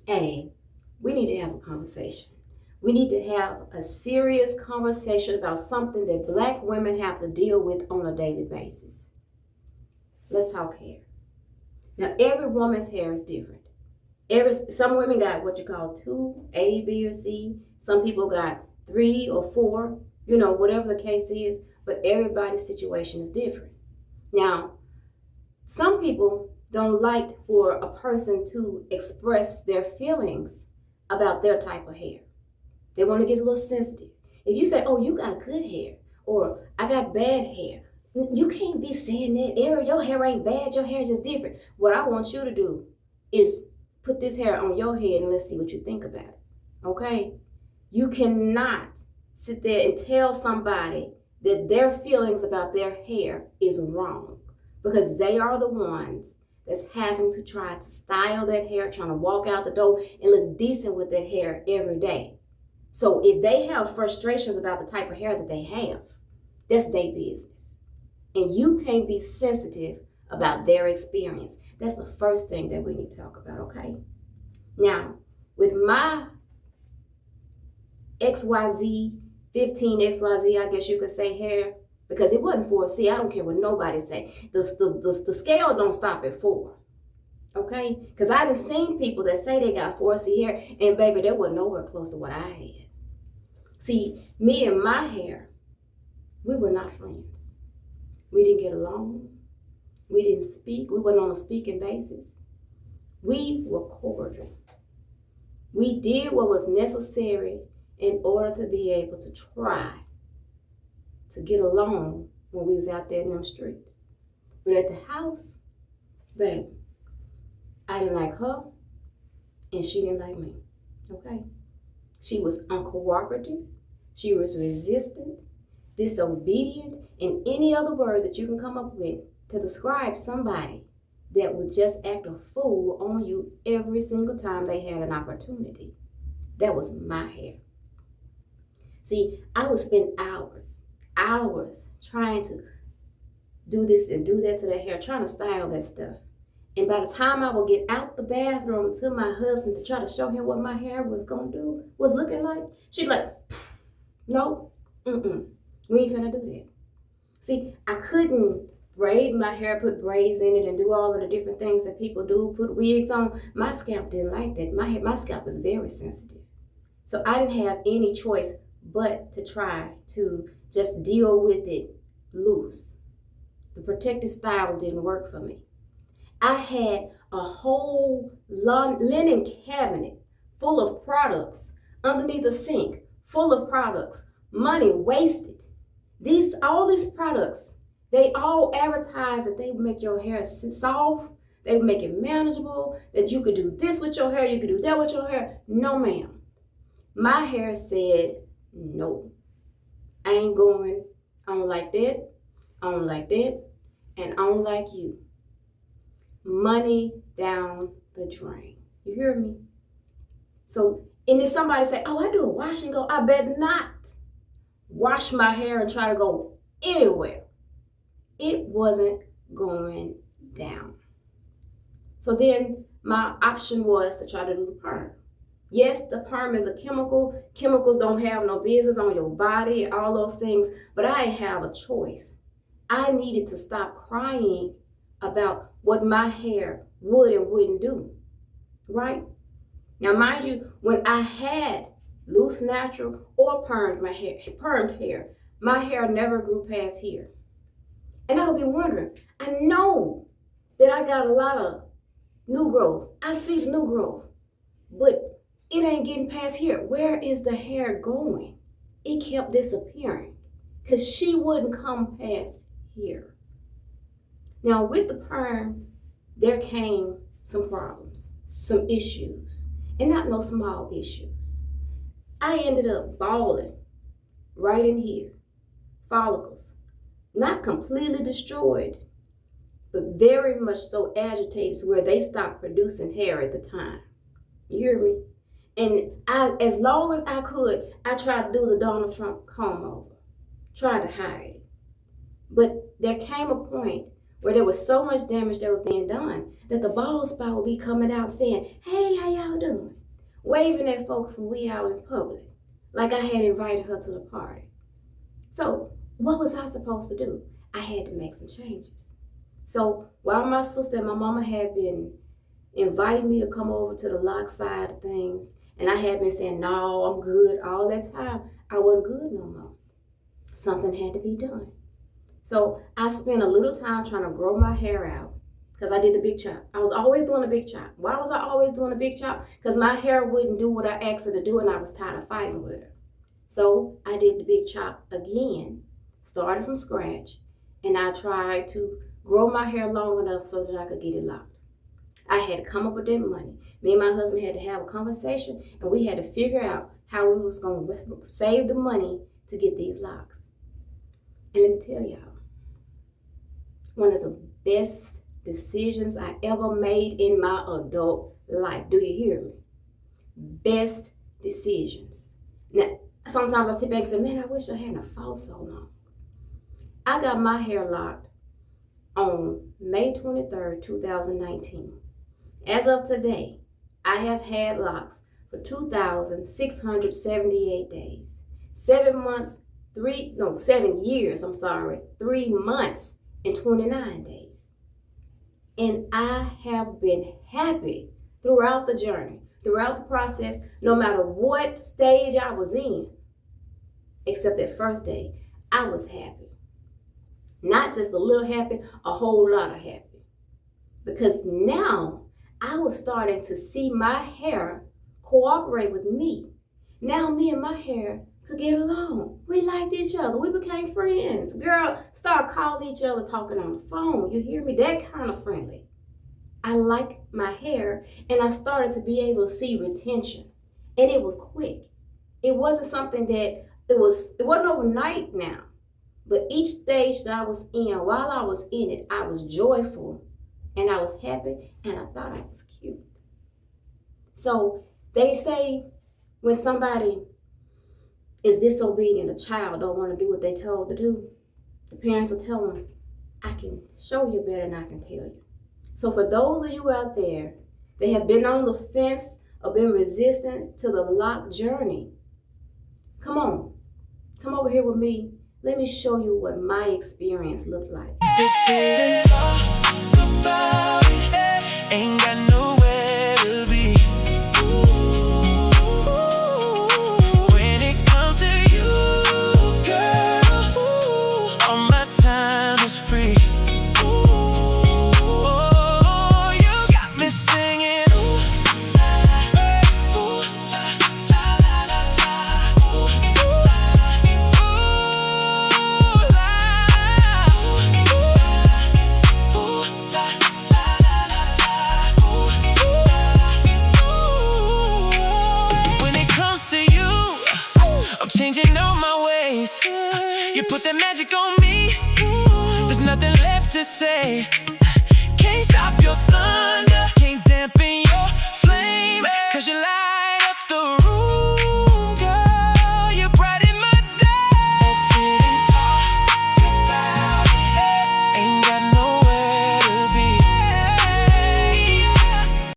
Hey, we need to have a conversation. We need to have a serious conversation about something that black women have to deal with on a daily basis. Let's talk hair. Now, every woman's hair is different. Some women got what you call two, A, B, or C. Some people got three or four, whatever the case is, but everybody's situation is different. Now, some people don't like for a person to express their feelings about their type of hair. They want to get a little sensitive. If you say, oh, you got good hair, or I got bad hair, you can't be saying that. Your hair ain't bad, your hair is just different. What I want you to do is put this hair on your head and let's see what you think about it. Okay? You cannot sit there and tell somebody that their feelings about their hair is wrong, because they are the ones that's having to try to style that hair, trying to walk out the door and look decent with that hair every day. So if they have frustrations about the type of hair that they have, that's their business. And you can't be sensitive about their experience. That's the first thing that we need to talk about, okay? Now, with my XYZ, 15XYZ, I guess you could say hair, because it wasn't 4C. I don't care what nobody say. The scale don't stop at 4. Okay? Because I've seen people that say they got 4C hair, and baby, they were nowhere close to what I had. See, me and my hair, we were not friends. We didn't get along. We didn't speak. We weren't on a speaking basis. We were cordial. We did what was necessary in order to be able to try to get along when we was out there in them streets. But at the house, babe, I didn't like her and she didn't like me, okay? She was uncooperative, she was resistant, disobedient, and any other word that you can come up with to describe somebody that would just act a fool on you every single time they had an opportunity. That was my hair. See, I would spend hours trying to do this and do that to their hair, trying to style that stuff. And by the time I would get out the bathroom to my husband to try to show him what my hair was looking like, she'd be like, no, we ain't finna do that. See, I couldn't braid my hair, put braids in it, and do all of the different things that people do, put wigs on. My scalp didn't like that. My scalp was very sensitive. So I didn't have any choice but to try to just deal with it loose. The protective styles didn't work for me. I had a whole linen cabinet full of products underneath the sink, full of products, money wasted. All these products, they all advertise that they would make your hair soft, they would make it manageable, that you could do this with your hair, you could do that with your hair. No, ma'am. My hair said, no, I ain't going. I don't like that. I don't like that. And I don't like you. Money down the drain. You hear me? So, and if somebody say, oh, I do a wash and go, I bet not wash my hair and try to go anywhere. It wasn't going down. So then my option was to try to do the perm. Yes, the perm is a chemical. Chemicals don't have no business on your body, all those things, but I didn't have a choice. I needed to stop crying about what my hair would and wouldn't do, right? Now, mind you, when I had loose natural or permed hair, my hair never grew past here. And I would be wondering, I know that I got a lot of new growth. I see the new growth, but it ain't getting past here. Where is the hair going? It kept disappearing because she wouldn't come past here. Now with the perm, there came some problems, some issues, and not no small issues. I ended up balding right in here, follicles, not completely destroyed, but very much so agitated to where they stopped producing hair at the time. You hear me? And as long as I could, I tried to do the Donald Trump comb over, tried to hide it. But there came a point where there was so much damage that was being done that the bald spot would be coming out saying, hey, how y'all doing? waving at folks when we out in public, like I had invited her to the party. So what was I supposed to do? I had to make some changes. So while my sister and my mama had been inviting me to come over to the Locs side of things, and I had been saying, no, I'm good all that time, I wasn't good no more. Something had to be done. So I spent a little time trying to grow my hair out because I did the big chop. I was always doing a big chop. Why was I always doing a big chop? Because my hair wouldn't do what I asked it to do, and I was tired of fighting with her. So I did the big chop again, started from scratch, and I tried to grow my hair long enough so that I could get it locked. I had to come up with that money. Me and my husband had to have a conversation, and we had to figure out how we was going to save the money to get these locks. And let me tell y'all, one of the best decisions I ever made in my adult life. Do you hear me? Best decisions. Now, sometimes I sit back and say, man, I wish I hadn't fought so long. I got my hair locked on May 23rd, 2019. As of today, I have had locks for 2,678 days. 7 years, 3 months and 29 days. And I have been happy throughout the journey, throughout the process, no matter what stage I was in, except that first day, I was happy. Not just a little happy, a whole lot of happy. Because now I was starting to see my hair cooperate with me. Now me and my hair could get along. We liked each other. We became friends. Girl, start calling each other, talking on the phone. You hear me? That kind of friendly. I like my hair, and I started to be able to see retention. And it was quick. It wasn't something that, it wasn't overnight now. But each stage that I was in, while I was in it, I was joyful, and I was happy, and I thought I was cute. So they say when somebody is disobedient, a child don't want to do what they told to do, the parents will tell them, I can show you better than I can tell you. So for those of you out there that have been on the fence or been resistant to the lock journey, come on, come over here with me. Let me show you what my experience looked like. Ain't got nowhere to be. When it comes to you, girl, all my time is free. Oh, you got me singing. Changing all my ways. You put that magic on me. There's nothing left to say. Can't stop your thunder, can't dampen your flame, 'cause you lie.